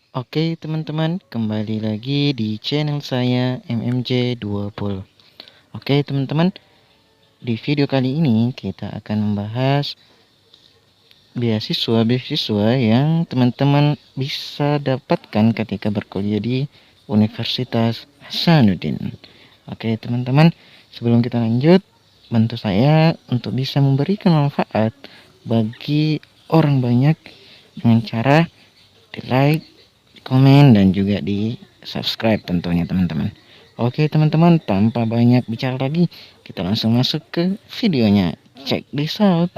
Oke teman-teman, kembali lagi di channel saya MMJ20. Oke teman-teman, di video kali ini kita akan membahas beasiswa yang teman-teman bisa dapatkan ketika berkuliah di Universitas Hasanuddin. Oke teman-teman, sebelum kita lanjut, bantu saya untuk bisa memberikan manfaat bagi orang banyak dengan cara di like, di komen, dan juga di subscribe tentunya teman-teman. Oke teman-teman, tanpa banyak bicara lagi, kita langsung masuk ke videonya. Check this out.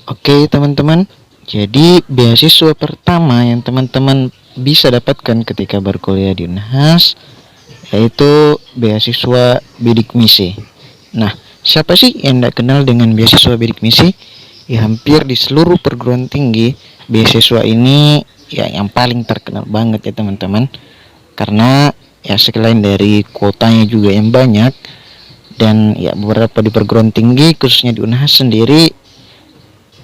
Oke teman-teman, jadi beasiswa pertama yang teman-teman bisa dapatkan ketika berkuliah di Unhas yaitu beasiswa bidik misi. Nah, siapa sih yang tidak kenal dengan beasiswa bidik misi? Ya, hampir di seluruh perguruan tinggi beasiswa ini ya yang paling terkenal banget ya teman-teman. Karena ya selain dari kuotanya juga yang banyak, dan ya beberapa di perguruan tinggi khususnya di Unhas sendiri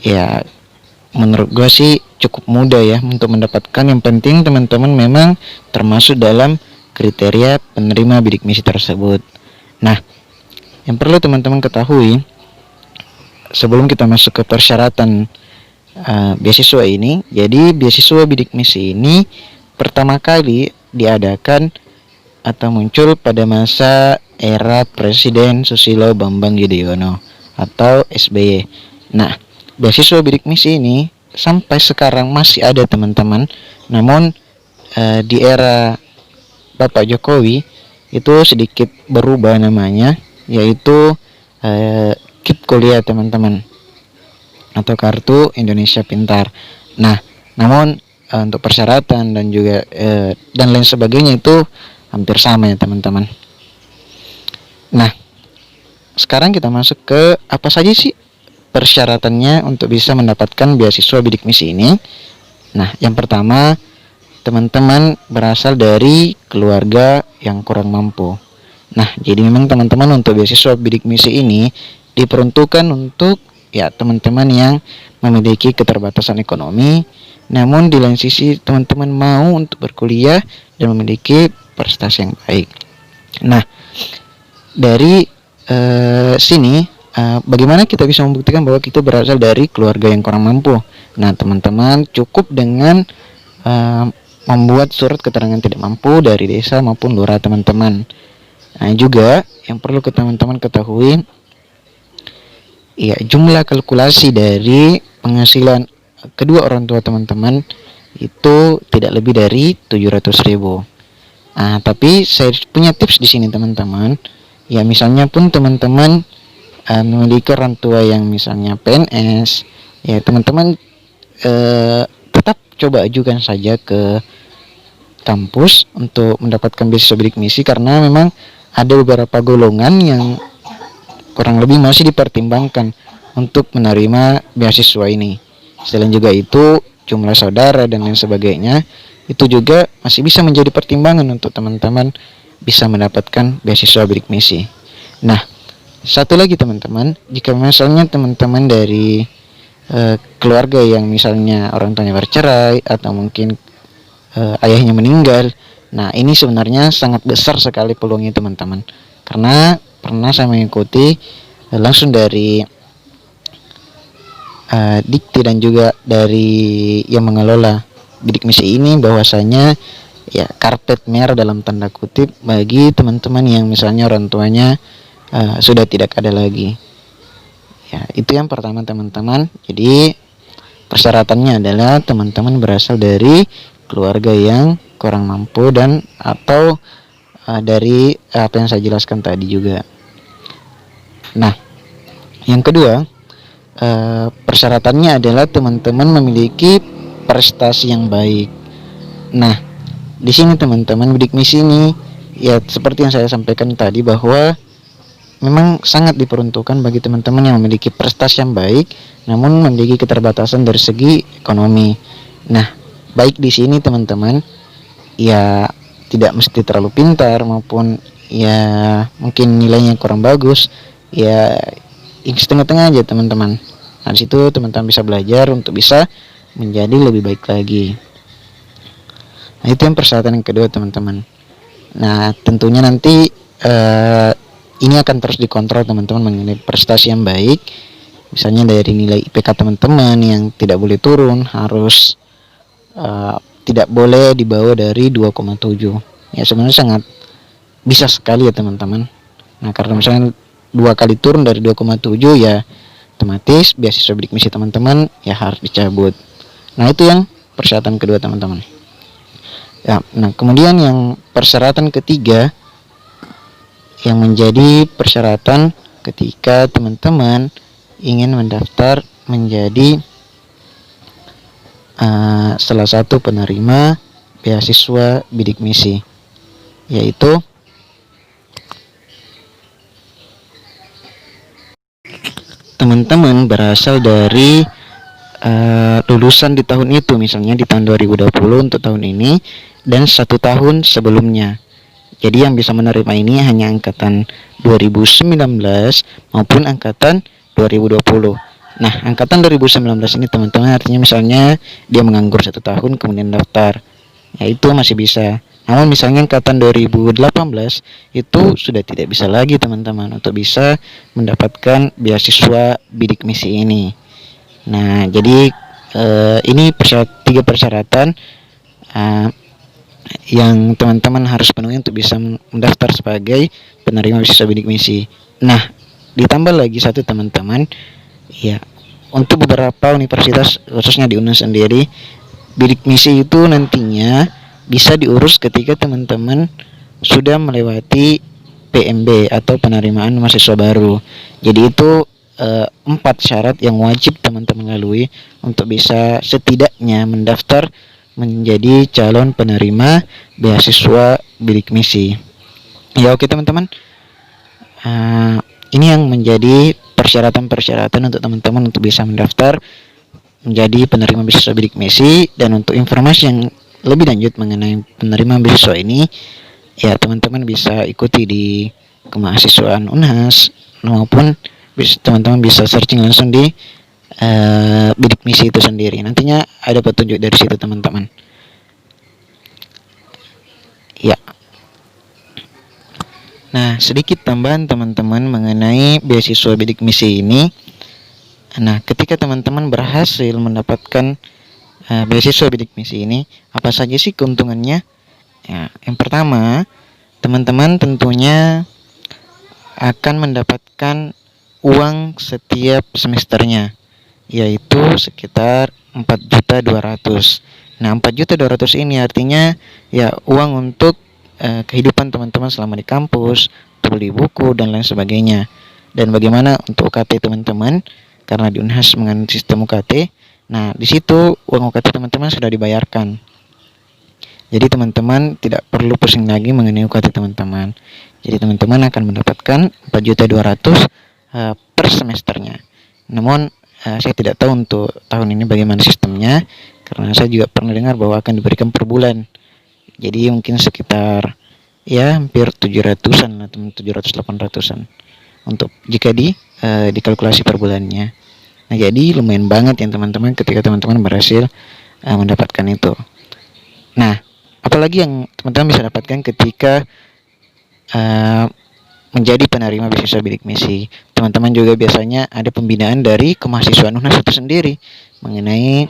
ya menurut gue sih cukup mudah ya untuk mendapatkan. Yang penting teman-teman memang termasuk dalam kriteria penerima bidik misi tersebut. Nah, yang perlu teman-teman ketahui sebelum kita masuk ke persyaratan beasiswa ini, jadi beasiswa bidik misi ini pertama kali diadakan atau muncul pada masa era Presiden Susilo Bambang Yudhoyono atau SBY. Nah, beasiswa bidik misi ini sampai sekarang masih ada teman-teman. Namun di era Bapak Jokowi itu sedikit berubah namanya, yaitu KIP Kuliah teman-teman, atau Kartu Indonesia Pintar. Nah, namun untuk persyaratan dan juga dan lain sebagainya itu hampir sama ya teman-teman. Nah, sekarang kita masuk ke apa saja sih persyaratannya untuk bisa mendapatkan beasiswa bidik misi ini. Nah, yang pertama, teman-teman berasal dari keluarga yang kurang mampu. Nah, jadi memang teman-teman untuk beasiswa bidik misi ini diperuntukkan untuk ya teman-teman yang memiliki keterbatasan ekonomi, namun di lain sisi teman-teman mau untuk berkuliah dan memiliki prestasi yang baik. Nah, dari sini bagaimana kita bisa membuktikan bahwa kita berasal dari keluarga yang kurang mampu? Nah, teman-teman cukup dengan membuat surat keterangan tidak mampu dari desa maupun lurah teman-teman. Nah, juga yang perlu teman-teman ketahui, ya jumlah kalkulasi dari penghasilan kedua orang tua teman-teman itu tidak lebih dari 700.000. Nah, tapi saya punya tips di sini teman-teman. Ya misalnya pun teman-teman memiliki orang tua yang misalnya PNS, ya teman-teman tetap coba ajukan saja ke kampus untuk mendapatkan beasiswa bidik misi, karena memang ada beberapa golongan yang kurang lebih masih dipertimbangkan untuk menerima beasiswa ini. Selain juga itu, jumlah saudara dan lain sebagainya itu juga masih bisa menjadi pertimbangan untuk teman-teman bisa mendapatkan beasiswa bidik misi. Nah, satu lagi teman-teman, jika misalnya teman-teman dari keluarga yang misalnya orang tuanya bercerai atau mungkin ayahnya meninggal, nah ini sebenarnya sangat besar sekali peluangnya teman-teman, karena pernah saya mengikuti langsung dari Dikti dan juga dari yang mengelola bidik misi ini, bahwasanya ya karpet merah dalam tanda kutip bagi teman-teman yang misalnya orang tuanya sudah tidak ada lagi. Ya, itu yang pertama teman-teman. Jadi persyaratannya adalah teman-teman berasal dari keluarga yang kurang mampu dan atau dari apa yang saya jelaskan tadi juga. Nah, yang kedua, persyaratannya adalah teman-teman memiliki prestasi yang baik. Nah, di sini teman-teman, bidik misi ini ya seperti yang saya sampaikan tadi, bahwa memang sangat diperuntukkan bagi teman-teman yang memiliki prestasi yang baik namun memiliki keterbatasan dari segi ekonomi. Nah, baik di sini teman-teman ya tidak mesti terlalu pintar maupun ya mungkin nilainya kurang bagus, ya setengah-tengah aja teman-teman. Nah, di situ teman-teman bisa belajar untuk bisa menjadi lebih baik lagi. Nah, itu yang persyaratan yang kedua, teman-teman. Nah, tentunya nanti ini akan terus dikontrol, teman-teman, mengenai prestasi yang baik. Misalnya dari nilai IPK teman-teman yang tidak boleh turun, harus tidak boleh di bawah dari 2,7. Ya, sebenarnya sangat bisa sekali ya, teman-teman. Nah, karena misalnya 2 kali turun dari 2,7, ya otomatis beasiswa bidik misi teman-teman ya harus dicabut. Nah, itu yang persyaratan kedua, teman-teman. Ya, nah kemudian yang persyaratan ketiga yang menjadi persyaratan ketika teman-teman ingin mendaftar menjadi salah satu penerima beasiswa bidik misi, yaitu teman-teman berasal dari lulusan di tahun itu, misalnya di tahun 2020 untuk tahun ini dan 1 tahun sebelumnya. Jadi yang bisa menerima ini hanya angkatan 2019 maupun angkatan 2020. Nah, angkatan 2019 ini, teman-teman, artinya misalnya dia menganggur 1 tahun kemudian daftar, ya itu masih bisa. Namun misalnya angkatan 2018 itu sudah tidak bisa lagi, teman-teman, untuk bisa mendapatkan beasiswa bidik misi ini. Nah, jadi ini 3 persyaratan yang teman-teman harus penuhi untuk bisa mendaftar sebagai penerima beasiswa bidik misi. Nah, ditambah lagi satu, teman-teman, ya, untuk beberapa universitas khususnya di UNAS sendiri, bidik misi itu nantinya bisa diurus ketika teman-teman sudah melewati PMB atau penerimaan mahasiswa baru. Jadi itu 4 syarat yang wajib teman-teman lalui untuk bisa setidaknya mendaftar menjadi calon penerima beasiswa bidik misi. Ya, oke, teman-teman. Ini yang menjadi persyaratan-persyaratan untuk teman-teman untuk bisa mendaftar menjadi penerima beasiswa bidik misi. Dan untuk informasi yang lebih lanjut mengenai penerima beasiswa ini, ya teman-teman bisa ikuti di kemahasiswaan UNHAS, maupun teman-teman bisa searching langsung di bidik misi itu sendiri. Nantinya ada petunjuk dari situ, teman-teman. Ya. Nah, sedikit tambahan, teman-teman, mengenai beasiswa bidik misi ini. Nah, ketika teman-teman berhasil mendapatkan beasiswa bidik misi ini, apa saja sih keuntungannya? Ya, yang pertama, teman-teman tentunya akan mendapatkan uang setiap semesternya, yaitu sekitar 4.200.000. Nah, 4.200.000 ini artinya ya uang untuk kehidupan teman-teman selama di kampus, untuk beli buku dan lain sebagainya. Dan bagaimana untuk UKT, teman-teman? Karena di UNHAS menggunakan sistem UKT. Nah, di situ uang UKT teman-teman sudah dibayarkan. Jadi teman-teman tidak perlu pusing lagi mengenai UKT, teman-teman. Jadi teman-teman akan mendapatkan 4.200.000 per semesternya. Namun saya tidak tahu untuk tahun ini bagaimana sistemnya, karena saya juga pernah dengar bahwa akan diberikan per bulan. Jadi mungkin sekitar ya hampir 700-an atau 700-800-an untuk jika dikalkulasi per bulannya. Nah, jadi lumayan banget ya, teman-teman, ketika teman-teman berhasil mendapatkan itu. Nah, apalagi yang teman-teman bisa dapatkan ketika menjadi penerima beasiswa bidik misi. Teman-teman juga biasanya ada pembinaan dari kemahasiswaan UNHAS itu sendiri mengenai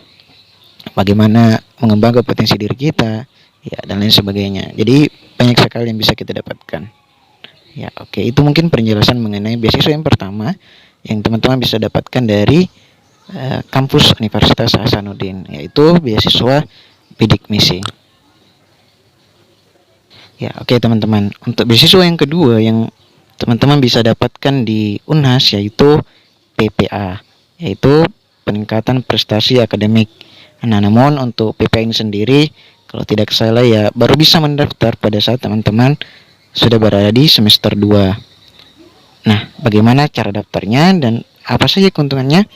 bagaimana mengembangkan potensi diri kita, ya, dan lain sebagainya. Jadi banyak sekali yang bisa kita dapatkan. Ya, oke, itu mungkin penjelasan mengenai beasiswa yang pertama yang teman-teman bisa dapatkan dari kampus Universitas Hasanuddin, yaitu beasiswa bidik misi. Ya, oke, teman-teman. Untuk beasiswa yang kedua yang teman-teman bisa dapatkan di UNHAS yaitu PPA, yaitu peningkatan prestasi akademik. Nah, namun untuk PPA ini sendiri, kalau tidak salah ya baru bisa mendaftar pada saat teman-teman sudah berada di semester 2. Nah, bagaimana cara daftarnya dan apa saja keuntungannya?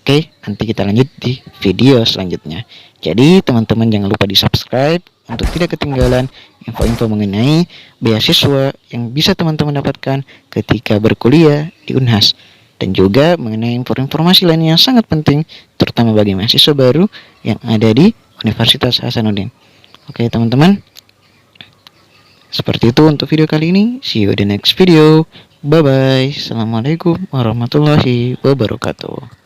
Oke, nanti kita lanjut di video selanjutnya. Jadi teman-teman jangan lupa di subscribe untuk tidak ketinggalan info-info mengenai beasiswa yang bisa teman-teman dapatkan ketika berkuliah di UNHAS. dan juga mengenai informasi lain yang sangat penting, terutama bagi mahasiswa baru yang ada di Universitas Hasanuddin. Oke teman-teman, seperti itu untuk video kali ini. See you in the next video. Bye bye. Assalamualaikum warahmatullahi wabarakatuh.